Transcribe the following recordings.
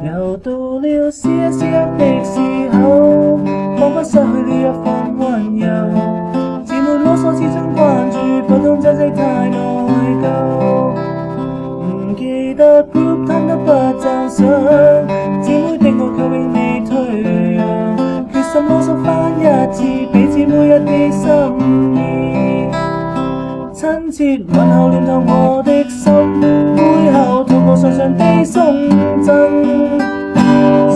又到了撕一撕的時候，彷彿失去了一份溫柔。姊妹囉嗦始終關注，普通珍惜太內疚。唔記得 group time 都不讚賞，姊妹的愛卻永未退讓。決心囉嗦返一次，俾姊妹一啲心意。親切問候暖透我的心，背後同我常常地送贈。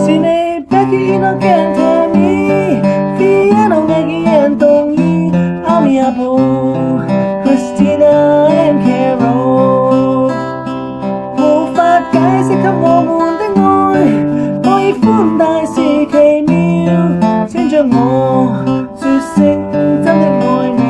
是你 Becky in again tell me Vienna Maggie and Donny Ami Abu Christina and Carol 無法解釋給我們的愛，我喜歡大是奇妙，請將我說聲真的愛你。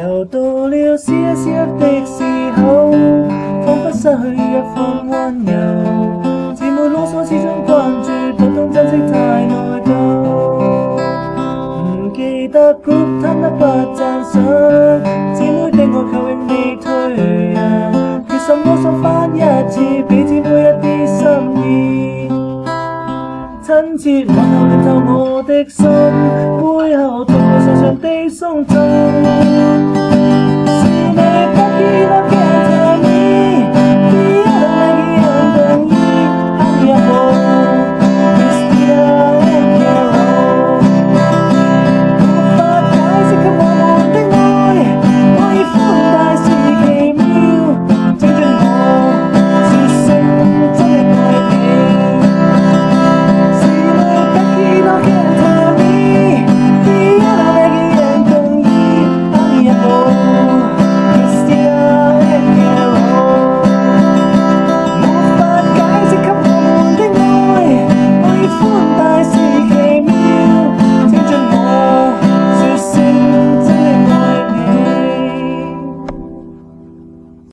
又到了 CSF 的時候，彷彿失去了一份溫柔。姊妹囉嗦始終關注，普通珍惜太內疚。唔記得 group time 都不讚賞，姊妹的愛卻永未退讓。決心囉嗦返一次，俾姊妹一啲心意。親切問候暖透我的心，背後同我常常地送贈。是你